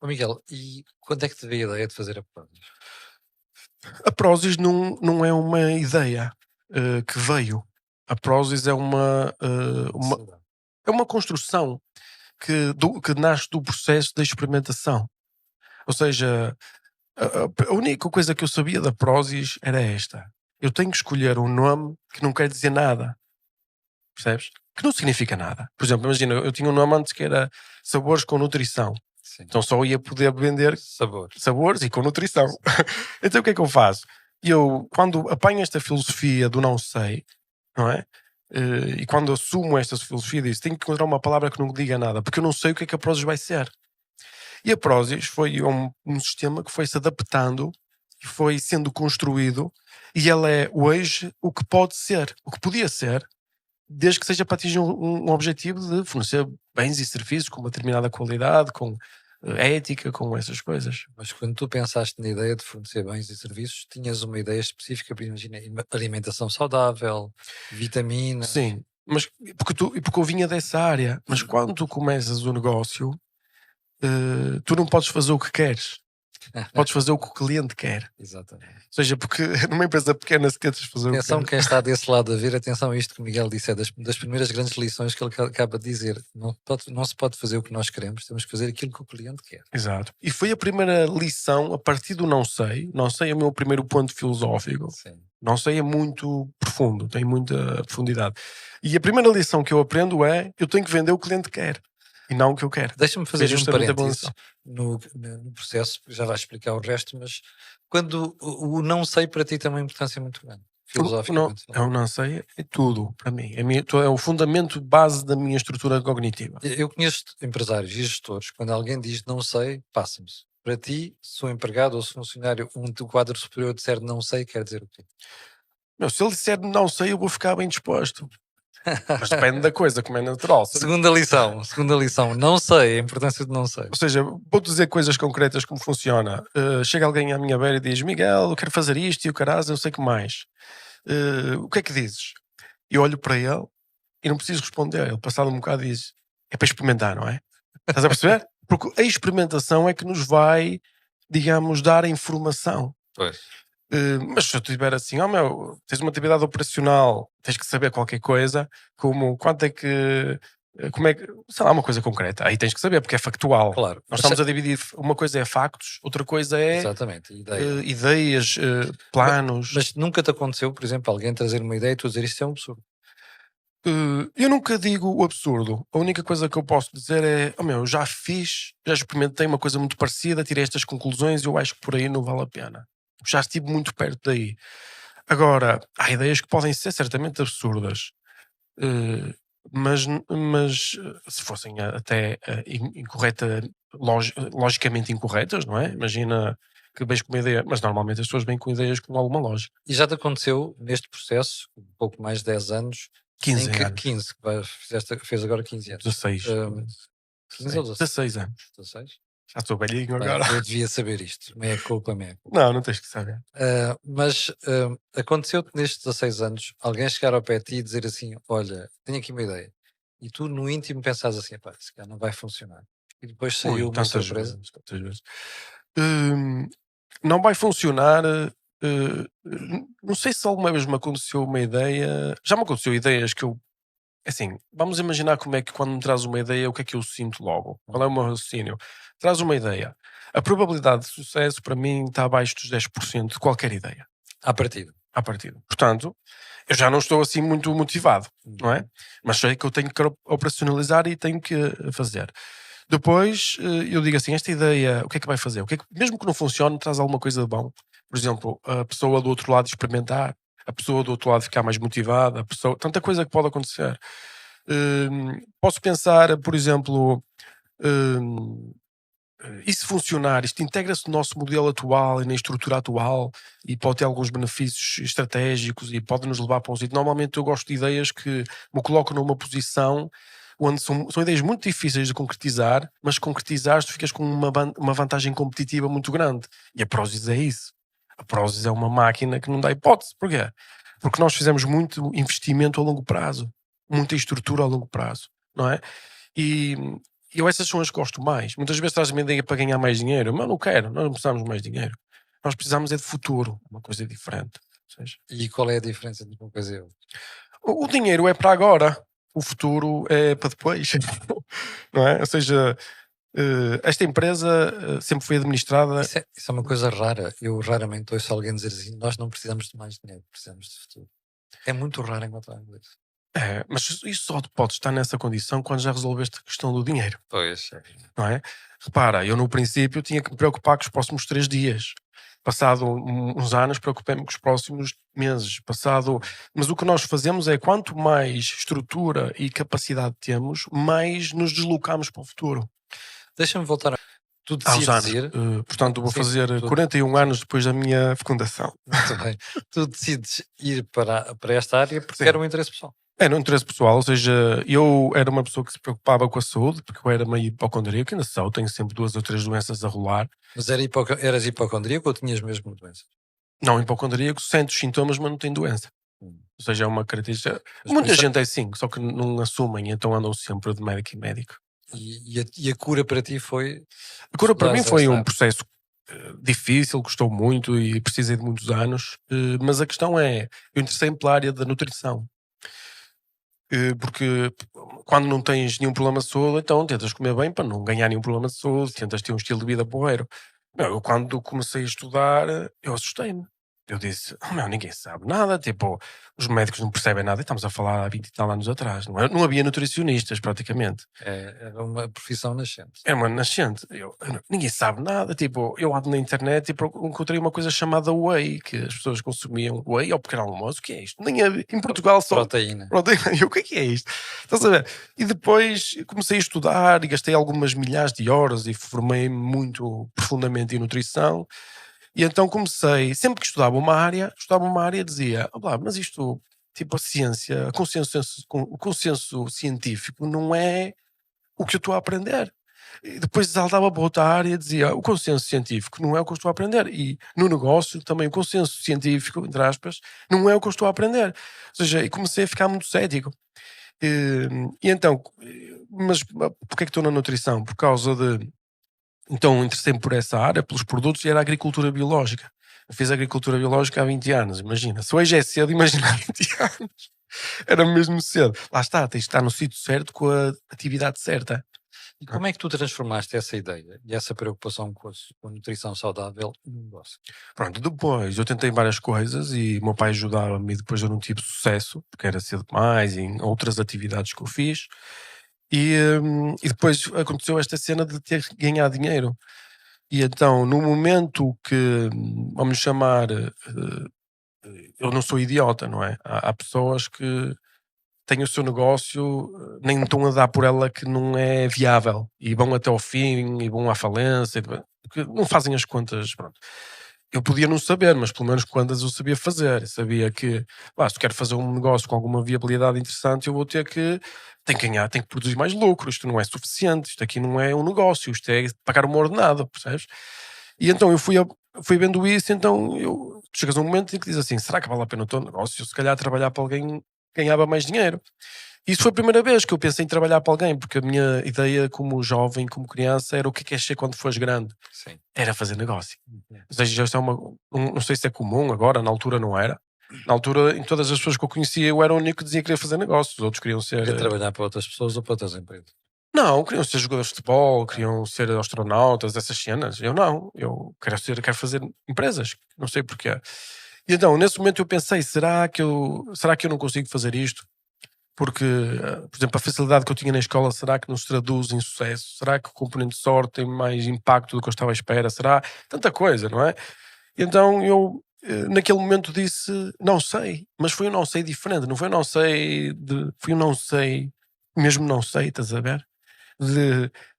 Miguel, e quando é que te veio a ideia de fazer a Prozis? A Prozis não é uma ideia que veio. A Prozis é uma construção que nasce do processo da experimentação. Ou seja, a única coisa que eu sabia da Prozis era esta. Eu tenho que escolher um nome que não quer dizer nada. Percebes? Que não significa nada. Por exemplo, imagina, eu tinha um nome antes que era Sabores com Nutrição. Sim. Então só ia poder vender Sabores. sabores e com nutrição. Então o que é que eu faço? Eu, quando apanho esta filosofia do não sei, não é? E quando assumo esta filosofia disso, tenho que encontrar uma palavra que não diga nada, porque eu não sei o que é que a Prozis vai ser. E a Prozis foi um sistema que foi se adaptando e foi sendo construído, e ela é hoje o que pode ser, o que podia ser, desde que seja para atingir um objetivo de fornecer bens e serviços com uma determinada qualidade, com ética, com essas coisas. Mas quando tu pensaste na ideia de fornecer bens e serviços, tinhas uma ideia específica, imagina, alimentação saudável, vitaminas. Sim, mas porque eu vinha dessa área. Mas quando tu começas o negócio, tu não podes fazer o que queres. Podes fazer o que o cliente quer. Exatamente. Ou seja, porque numa empresa pequena se queres fazer Atenção, o que quem está desse lado a ver, atenção a isto que o Miguel disse, é das primeiras grandes lições que ele acaba de dizer. Não se pode fazer o que nós queremos, temos que fazer aquilo que o cliente quer. Exato. E foi a primeira lição a partir do não sei. Não sei é o meu primeiro ponto filosófico. Sim. Não sei é muito profundo, tem muita profundidade. E a primeira lição que eu aprendo é: eu tenho que vender o que o cliente quer e não o que eu quero. Deixa-me fazer um justamente a parênteses no processo, já vais explicar o resto, mas quando o não sei para ti tem uma importância muito grande, filosoficamente. Eu não sei, é tudo para mim. É o fundamento base da minha estrutura cognitiva. Eu conheço empresários e gestores, quando alguém diz não sei, passa-me-se. Para ti, se um empregado ou se um funcionário, do quadro superior disser não sei, quer dizer o quê? Se ele disser não sei, eu vou ficar bem disposto. Mas depende da coisa, como é natural. Segunda lição, não sei, a importância de não sei. Ou seja, vou dizer coisas concretas como funciona. Chega alguém à minha beira e diz: Miguel, eu quero fazer isto e o caras, eu sei que mais. O que é que dizes? E olho para ele e não preciso responder. Ele, passado um bocado, diz: é para experimentar, não é? Estás a perceber? Porque a experimentação é que nos vai, digamos, dar a informação. Pois. Mas se eu tiver assim, tens uma atividade operacional, tens que saber qualquer coisa, como quanto é que, como é que, sei lá, uma coisa concreta, aí tens que saber, porque é factual. Claro. Nós estamos a dividir, uma coisa é factos, outra coisa é exatamente, ideias, planos. Mas nunca te aconteceu, por exemplo, alguém trazer uma ideia e tu dizer isto é um absurdo? Eu nunca digo o absurdo. A única coisa que eu posso dizer é: eu já experimentei uma coisa muito parecida, tirei estas conclusões e eu acho que por aí não vale a pena. Já estive muito perto daí. Agora, há ideias que podem ser certamente absurdas, mas se fossem até logicamente incorretas, não é? Imagina que vens com uma ideia, mas normalmente as pessoas vêm com ideias com alguma lógica. E já te aconteceu neste processo, um pouco mais de 10 anos, 15 anos. 15, fez agora 15 anos. 16. 15 ou 16 anos. 16? Já estou velhinho agora. Eu devia saber isto. Meia culpa. Não tens que saber. Mas aconteceu-te nestes 16 anos alguém chegar ao pé de ti e dizer assim: olha, tenho aqui uma ideia. E tu no íntimo pensas assim: pá, esse cara não vai funcionar. E depois saiu uma surpresa. Tantas vezes. Não vai funcionar. Não sei se alguma vez me aconteceu uma ideia. Já me aconteceu ideias que eu. Assim, vamos imaginar como é que quando me traz uma ideia, o que é que eu sinto logo? Qual é o meu raciocínio? Traz uma ideia. A probabilidade de sucesso para mim está abaixo dos 10% de qualquer ideia. À partida. Portanto, eu já não estou assim muito motivado, não é? Mas sei que eu tenho que operacionalizar e tenho que fazer. Depois eu digo assim: esta ideia, o que é que vai fazer? Mesmo que não funcione, traz alguma coisa de bom. Por exemplo, a pessoa do outro lado experimentar, a pessoa do outro lado ficar mais motivada, tanta coisa que pode acontecer. Posso pensar, por exemplo, e se funcionar, isto integra-se no nosso modelo atual e na estrutura atual e pode ter alguns benefícios estratégicos e pode nos levar para um sítio. Normalmente eu gosto de ideias que me colocam numa posição onde são ideias muito difíceis de concretizar, mas concretizar tu ficas com uma vantagem competitiva muito grande. E a Prozis é isso. A Prozis é uma máquina que não dá hipótese. Porquê? Porque nós fizemos muito investimento a longo prazo, muita estrutura a longo prazo, não é? E eu essas são as que gosto mais. Muitas vezes traz-me a ideia para ganhar mais dinheiro, mas eu não quero, nós não precisamos de mais dinheiro. Nós precisamos é de futuro, uma coisa diferente. Ou seja, E qual é a diferença entre uma coisa e outra? o dinheiro é para agora, o futuro é para depois. Não é? Ou seja, esta empresa sempre foi administrada. Isso é uma coisa rara. Eu raramente ouço alguém dizer assim: nós não precisamos de mais dinheiro, precisamos de futuro. É muito raro encontrar isso. Mas isso só pode estar nessa condição quando já resolveste a questão do dinheiro, Pois. não é? Repara, eu no princípio tinha que me preocupar com os próximos 3 dias. Passado uns anos, preocupei-me com os próximos meses. Mas o que nós fazemos é, quanto mais estrutura e capacidade temos, mais nos deslocamos para o futuro. Deixa-me voltar. Tu Aos anos. decides ir. Portanto, vou Sim, fazer 41 anos depois da minha fecundação. Muito bem. Tu decides ir para esta área porque Sim. era um interesse pessoal. Era um interesse pessoal, ou seja, eu era uma pessoa que se preocupava com a saúde, porque eu era meio hipocondríaco, ainda sou, tenho sempre 2 ou 3 doenças a rolar. Mas eras hipocondríaco ou tinhas mesmo doença? Não, hipocondríaco, sente os sintomas, mas não tem doença. Ou seja, é uma característica. Muita gente é assim, só que não assumem, então andam sempre de médico em médico. E a cura para ti foi? A cura para mim foi um Esta- processo difícil, custou muito e precisei de muitos anos, mas a questão é, eu interessei-me pela área da nutrição. Porque quando não tens nenhum problema de saúde, então tentas comer bem para não ganhar nenhum problema de saúde, tentas ter um estilo de vida porreiro. Eu quando comecei a estudar, eu assustei-me. Eu disse, ninguém sabe nada, tipo, os médicos não percebem nada, e estamos a falar há 20 e tal anos atrás, não havia nutricionistas praticamente. Era uma profissão nascente. Era uma nascente. Ninguém sabe nada. Tipo, eu ando na internet e encontrei uma coisa chamada whey, que as pessoas consumiam whey ao pequeno almoço. O que é isto? Nem havia, em Portugal só. Proteína. E o que é isto? Estás a ver? E depois comecei a estudar e gastei algumas milhares de horas e formei-me muito profundamente em nutrição. E então comecei, sempre que estudava uma área dizia, mas isto, tipo, a ciência, o consenso científico não é o que eu estou a aprender. E depois saltava para outra área e dizia, o consenso científico não é o que eu estou a aprender. E no negócio também o consenso científico, entre aspas, não é o que eu estou a aprender. Ou seja, e comecei a ficar muito cético. E então, mas porquê é que estou na nutrição? Por causa de... Então interessei-me por essa área, pelos produtos, e era a agricultura biológica. Eu fiz agricultura biológica há 20 anos, imagina. Se hoje é cedo, imagina há 20 anos. Era mesmo cedo. Lá está, tens de estar no sítio certo com a atividade certa. E como é que tu transformaste essa ideia e essa preocupação com a nutrição saudável num negócio? Pronto, depois eu tentei várias coisas e o meu pai ajudava-me, e depois eu não tive sucesso, porque era cedo demais, em outras atividades que eu fiz. E depois aconteceu esta cena de ter que ganhar dinheiro. E então, no momento que, vamos chamar, eu não sou idiota, não é? Há pessoas que têm o seu negócio, nem estão a dar por ela que não é viável e vão até ao fim e vão à falência, porque não fazem as contas. Pronto. Eu podia não saber, mas pelo menos contas eu sabia fazer. Eu sabia que, se eu quero fazer um negócio com alguma viabilidade interessante, eu vou ter que, tenho que ganhar, tenho que produzir mais lucro. Isto não é suficiente, isto aqui não é um negócio, isto é pagar uma ordenada, percebes? E então eu fui vendo isso, então tu chegas a um momento em que dizes assim, será que vale a pena o teu negócio? Se calhar trabalhar para alguém ganhava mais dinheiro. Isso foi a primeira vez que eu pensei em trabalhar para alguém, porque a minha ideia como jovem, como criança, era o que queres ser quando fores grande. Sim. Era fazer negócio. Ou seja, isto é não sei se é comum agora, na altura não era. Na altura, em todas as pessoas que eu conhecia, eu era o único que dizia que queria fazer negócios. Os outros queriam ser... Queria trabalhar para outras pessoas ou para outras empresas? Não, queriam ser jogadores de futebol, queriam ser astronautas, essas cenas. Eu não, eu quero fazer empresas, não sei porquê. E então, nesse momento eu pensei, será que eu não consigo fazer isto? Porque, por exemplo, a facilidade que eu tinha na escola, será que não se traduz em sucesso? Será que o componente de sorte tem mais impacto do que eu estava à espera? Será? Tanta coisa, não é? E então eu, naquele momento disse, não sei, mas foi um não sei diferente, não foi um não sei, foi um não sei, mesmo não sei, estás a ver?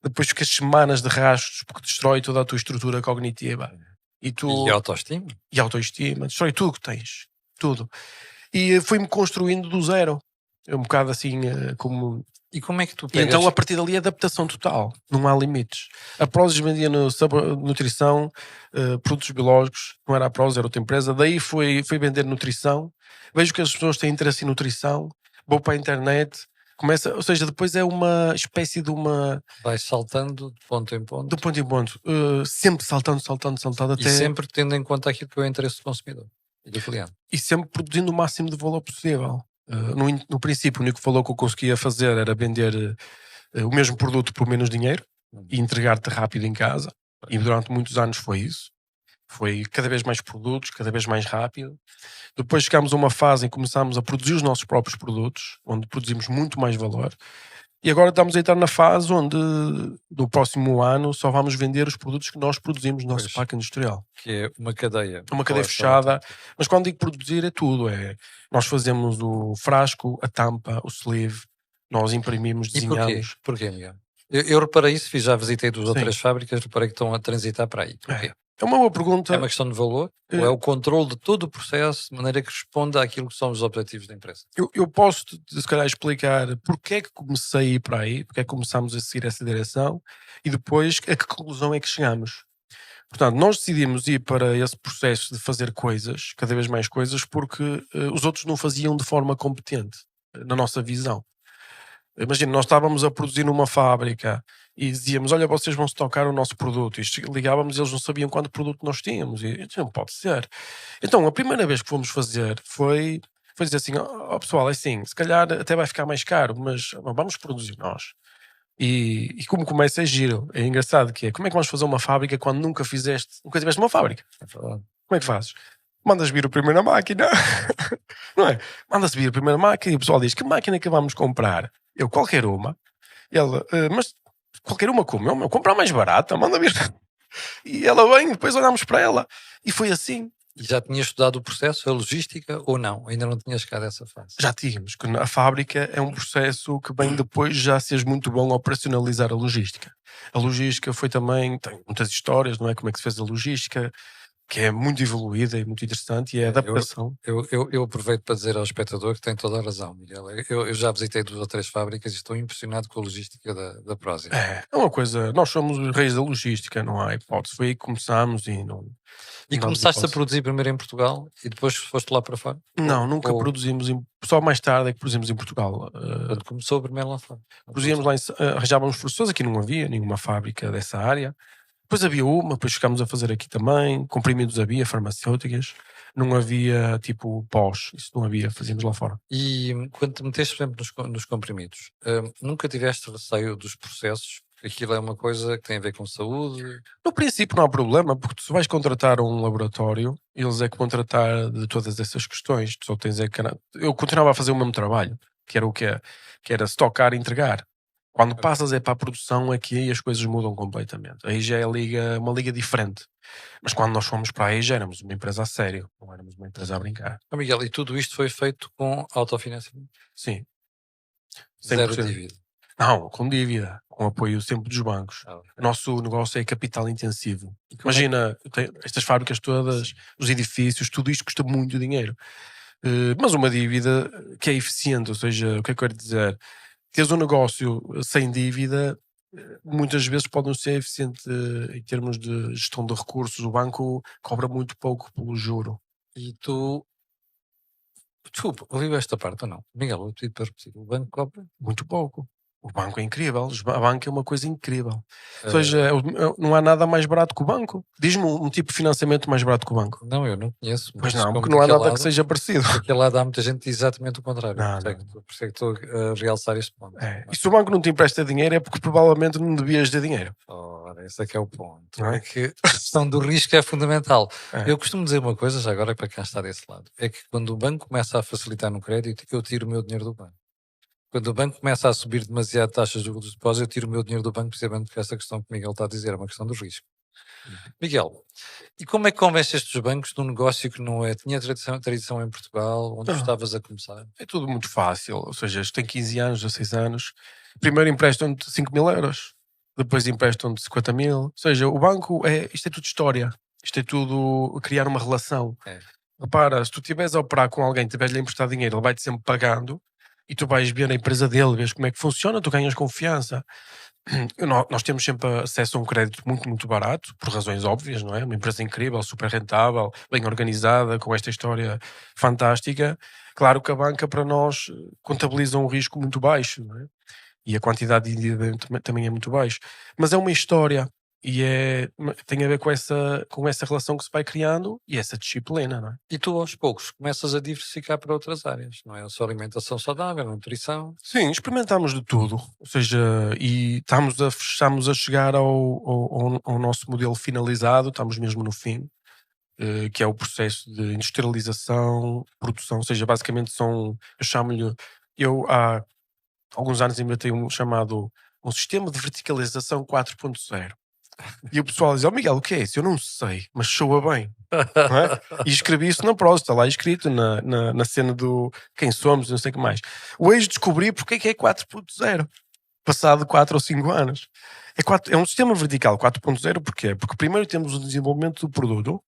Depois ficas semanas de rastros, porque destrói toda a tua estrutura cognitiva. E autoestima? E autoestima, destrói tudo que tens, tudo. E fui-me construindo do zero. É um bocado assim como... E como é que tu E pegas... então a partir dali é adaptação total, não há limites. A Prozis vendia nutrição, produtos biológicos, não era a Prozis, era outra empresa. Daí fui vender nutrição. Vejo que as pessoas têm interesse em nutrição, vou para a internet, Começa, ou seja, depois é uma espécie de uma... Vai saltando de ponto em ponto. De ponto em ponto. Sempre saltando até... E sempre tendo em conta aquilo que é o interesse do consumidor e do cliente. E sempre produzindo o máximo de valor possível. No princípio, o único valor que eu conseguia fazer era vender o mesmo produto por menos dinheiro e entregar-te rápido em casa. E durante muitos anos foi isso. Foi cada vez mais produtos, cada vez mais rápido. Depois chegámos a uma fase em que começámos a produzir os nossos próprios produtos, onde produzimos muito mais valor. E agora estamos a entrar na fase onde, no próximo ano, só vamos vender os produtos que nós produzimos no nosso parque industrial. Que é uma cadeia. Uma cadeia fechada. Mas quando digo produzir é tudo. Nós fazemos o frasco, a tampa, o sleeve, nós imprimimos, desenhamos. E porquê, Miguel? Eu reparei isso, já visitei 2 ou 3 fábricas, reparei que estão a transitar para aí. Porquê? É uma boa pergunta. É uma questão de valor? Ou é o controle de todo o processo de maneira que responda àquilo que são os objetivos da empresa? Eu posso, se calhar, explicar porque é que comecei a ir para aí, porque é que começámos a seguir essa direção e depois a que conclusão é que chegamos. Portanto, nós decidimos ir para esse processo de fazer coisas, cada vez mais coisas, porque os outros não faziam de forma competente, na nossa visão. Imagina, nós estávamos a produzir numa fábrica e dizíamos, olha, vocês vão estocar o nosso produto. E ligávamos e eles não sabiam quanto produto nós tínhamos. E isso não pode ser. Então, a primeira vez que fomos fazer foi dizer assim, pessoal, é assim, se calhar até vai ficar mais caro, mas vamos produzir nós. E como começa é giro, é engraçado que é, como é que vamos fazer uma fábrica quando nunca tiveste uma fábrica? Como é que fazes? Mandas vir a primeira máquina, não é? Manda-se vir a primeira máquina e o pessoal diz, que máquina é que vamos comprar? Eu, qualquer uma. Ela, mas qualquer uma como? Eu, comprar mais barata, manda vir. E ela vem, depois olhamos para ela. E foi assim. E já tinhas estudado o processo, a logística, ou não? Ainda não tinhas chegado a essa fase? Já tínhamos, que a fábrica é um processo que vem depois de já seres muito bom a operacionalizar a logística. A logística foi também, tem muitas histórias, não é? Como é que se fez a logística, que é muito evoluída e muito interessante, e é a adaptação. Eu aproveito para dizer ao espectador que tem toda a razão, Miguel. Eu já visitei 2 ou 3 fábricas e estou impressionado com a logística da Prozis. É uma coisa, nós somos os reis da logística, não há hipótese. Foi aí que começámos e não... E começaste a produzir primeiro em Portugal e depois foste lá para fora? Não, nunca produzimos, só mais tarde é que produzimos em Portugal. Quando começou primeiro lá fora? Produzimos lá, arranjávamos forções, aqui não havia nenhuma fábrica dessa área. Depois havia uma, depois ficámos a fazer aqui também, comprimidos havia, farmacêuticas, não havia tipo pós, isso não havia, fazíamos lá fora. E quando te meteste, por exemplo, nos comprimidos, nunca tiveste receio dos processos? Aquilo é uma coisa que tem a ver com saúde? No princípio não há problema, porque tu se vais contratar um laboratório, eles é que vão tratar de todas essas questões, tu só tens é que... Eu continuava a fazer o mesmo trabalho, que era o quê? Que era estocar e entregar. Quando passas para a produção é que aí as coisas mudam completamente. Aí já é uma liga diferente. Mas quando nós fomos para aí já éramos uma empresa a sério, não éramos uma empresa a brincar. Miguel, e tudo isto foi feito com autofinanciamento? Sim. 100%. Zero dívida? Não, com dívida, com apoio sempre dos bancos. O nosso negócio é capital intensivo. Imagina, estas fábricas todas, os edifícios, tudo isto custa muito dinheiro. Mas uma dívida que é eficiente, ou seja, o que é que eu quero dizer? Teres um negócio sem dívida, muitas vezes pode não ser eficiente em termos de gestão de recursos. O banco cobra muito pouco pelo juro. E tu... Desculpa, ouviu esta parte ou não? Miguel, eu pedi para repetir. O banco cobra? Muito pouco. O banco é incrível. A banca é uma coisa incrível. Ou seja, não há nada mais barato que o banco. Diz-me um tipo de financiamento mais barato que o banco. Não, eu não conheço. Pois não, porque não há nada que seja parecido. Daquele lado há muita gente que diz exatamente o contrário. Não. Por isso é que estou a realçar este ponto. E se o banco não te empresta dinheiro é porque provavelmente não devias ter dinheiro. Ora, esse é que é o ponto. É que a gestão do risco é fundamental. Eu costumo dizer uma coisa, já agora para quem está desse lado, é que quando o banco começa a facilitar no crédito, eu tiro o meu dinheiro do banco. Quando o banco começa a subir demasiado taxas de depósito, eu tiro o meu dinheiro do banco, precisamente porque essa questão que o Miguel está a dizer é uma questão do risco. Miguel, e como é que convenceste os bancos de um negócio que não tinha tradição em Portugal, onde estavas a começar? É tudo muito fácil, ou seja, eles têm 15 anos, 16 anos, primeiro emprestam-te 5 mil euros, depois emprestam-te 50 mil, ou seja, o banco, isto é tudo história, isto é tudo criar uma relação. Repara, se tu estiveres a operar com alguém, tiveres-lhe a emprestar dinheiro, ele vai-te sempre pagando, e tu vais ver a empresa dele, vês como é que funciona, tu ganhas confiança. Nós temos sempre acesso a um crédito muito, muito barato, por razões óbvias, não é? Uma empresa incrível, super rentável, bem organizada, com esta história fantástica. Claro que a banca para nós contabiliza um risco muito baixo, não é? E a quantidade de endividamento também é muito baixo. Mas é uma história e tem a ver com essa relação que se vai criando e essa disciplina, não é? E tu, aos poucos, começas a diversificar para outras áreas, não é? Só alimentação saudável, nutrição. Sim, experimentámos de tudo, ou seja, e estamos a chegar ao nosso modelo finalizado, estamos mesmo no fim, que é o processo de industrialização, produção, ou seja, basicamente eu há alguns anos inventei um sistema de verticalização 4.0. E o pessoal diz, Miguel, o que é isso? Eu não sei, mas soa bem. Não é? E escrevi isso na prosa, está lá escrito na cena do quem somos, não sei o que mais. Hoje descobri porque é que é 4.0, passado 4 ou 5 anos. É um sistema vertical 4.0, porquê? Porque primeiro temos o desenvolvimento do produto,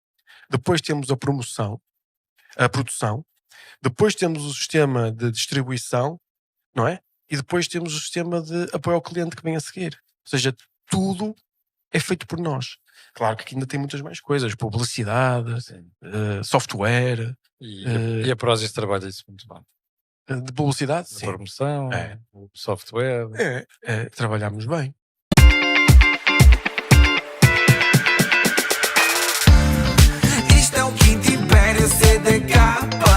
depois temos a produção, depois temos o sistema de distribuição, não é? E depois temos o sistema de apoio ao cliente que vem a seguir. Ou seja, tudo é feito por nós. Claro que aqui ainda tem muitas mais coisas, publicidade, software. E a Prozis trabalha isso muito bem. De publicidade, A sim. promoção, o software. Trabalhamos bem. Isto é o Quinto Império CDK.